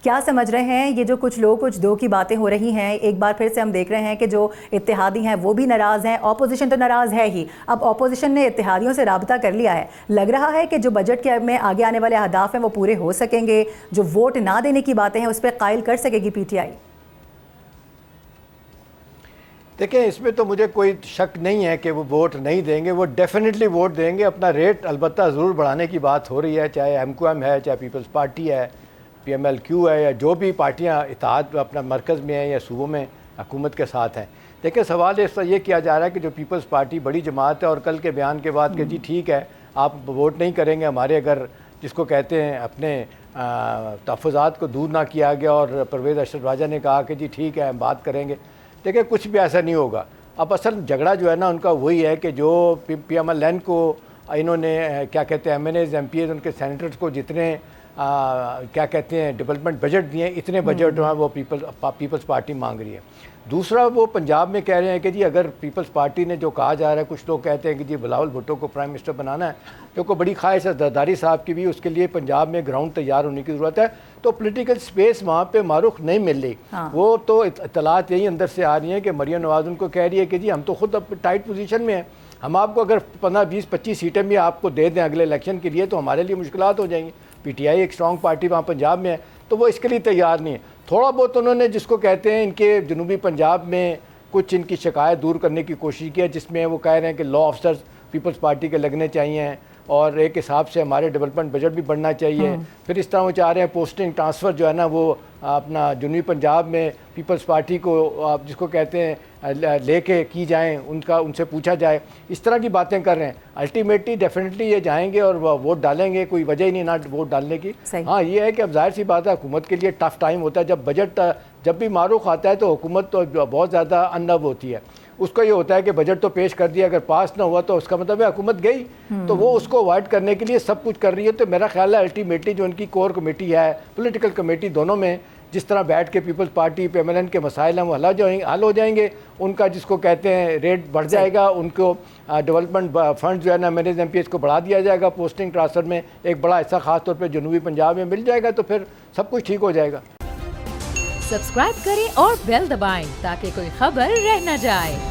क्या समझ रहे हैं ये जो कुछ लोग कुछ दो की बातें हो रही हैं? एक बार फिर से हम देख रहे हैं कि जो इत्तेहादी हैं वो भी नाराज़ हैं, ऑपोजिशन तो नाराज़ है ही। अब ऑपोजिशन ने इत्तेहादियों से राब्ता कर लिया है। लग रहा है कि जो बजट के में आगे आने वाले अहदाफ हैं वो पूरे हो सकेंगे। जो वोट ना देने की बातें हैं उस पर कायल कर सकेगी PTI। देखिए, इसमें तो मुझे कोई शक नहीं है कि वो वोट नहीं देंगे, वो डेफिनेटली वोट देंगे। अपना रेट अलबत्ता ज़रूर बढ़ाने की बात हो रही है, चाहे MQM है, चाहे पीपल्स पार्टी है, PMLQ है, या जो भी पार्टियां इत्तेहाद अपना मरकज़ में हैं या सूबों में हुकूमत के साथ हैं। देखिए, सवाल इस ये किया जा रहा है कि जो पीपल्स पार्टी बड़ी जमात है और कल के बयान के बाद कि जी ठीक है आप वोट नहीं करेंगे, हमारे अगर जिसको कहते हैं अपने तहफ़्फ़ुज़ात को दूर ना किया गया, और परवेज़ अशरफ राजा ने कहा कि जी ठीक है हम बात करेंगे। देखिए, कुछ भी ऐसा नहीं होगा। अब असल झगड़ा जो है ना उनका वही है कि जो PMLN को इन्होंने क्या कहते हैं MNAs MPs उनके सेनेटर्स को जितने क्या कहते हैं डेवलपमेंट बजट दिए, इतने बजट जो है वो पीपल्स पार्टी मांग रही है। दूसरा, वो पंजाब में कह रहे हैं कि जी अगर पीपल्स पार्टी ने जो कहा जा रहा है, कुछ लोग कहते हैं कि जी बिलावल भुट्टो को प्राइम मिनिस्टर बनाना है, जो को बड़ी ख्वाहिश है जरदारी साहब की भी, उसके लिए पंजाब में ग्राउंड तैयार होने की ज़रूरत है। तो पॉलिटिकल स्पेस वहाँ पे मारूख नहीं मिल रही। वो तो इत्तलात यही अंदर से आ रही हैं कि मरियम नवाज़ उनको कह रही है कि जी हम तो खुद अब टाइट पोजीशन में हैं, हम आपको अगर 15, 20, 25 सीटें भी आपको दे दें अगले इलेक्शन के लिए तो हमारे लिए मुश्किलात हो जाएंगी। PTI एक स्ट्रॉन्ग पार्टी वहाँ पंजाब में है, तो वो इसके लिए तैयार नहीं है। थोड़ा बहुत उन्होंने जिसको कहते हैं इनके जनूबी पंजाब में कुछ इनकी शिकायत दूर करने की कोशिश की है, जिसमें वो कह रहे हैं कि लॉ ऑफिसर्स पीपल्स पार्टी के लगने चाहिए और एक हिसाब से हमारे डेवलपमेंट बजट भी बढ़ना चाहिए। फिर इस तरह वो चाह रहे हैं पोस्टिंग ट्रांसफ़र जो है ना वो अपना जनूबी पंजाब में पीपल्स पार्टी को आप जिसको कहते हैं लेके की जाएं, उनसे पूछा जाए। इस तरह की बातें कर रहे हैं। अल्टीमेटली डेफिनेटली ये जाएंगे और वोट डालेंगे, कोई वजह ही नहीं ना वोट डालने की। हाँ, ये है कि अब जाहिर सी बात है हुकूमत के लिए टफ टाइम होता है। जब बजट जब भी मारूख आता है तो हुकूमत तो बहुत ज़्यादा अनब होती है। उसको ये होता है कि बजट तो पेश कर दिया, अगर पास ना हुआ तो उसका मतलब है हुकूमत गई। तो वो उसको अवॉइड करने के लिए सब कुछ कर रही है। तो मेरा ख्याल है अल्टीमेटली जो उनकी कोर कमेटी है, पॉलिटिकल कमेटी, दोनों में जिस तरह बैठ के पीपल्स पार्टी PMLN के मसाइल हैं वो हल हो जाएंगे। उनका जिसको कहते हैं रेट बढ़ जाएगा, उनको डेवलपमेंट फंड जो है ना MNAs MPs को बढ़ा दिया जाएगा, पोस्टिंग ट्रांसफ़र में एक बड़ा हिस्सा खासतौर पर जनूबी पंजाब में मिल जाएगा, तो फिर सब कुछ ठीक हो जाएगा। सब्सक्राइब करें और बेल दबाएं ताकि कोई खबर रह न जाए।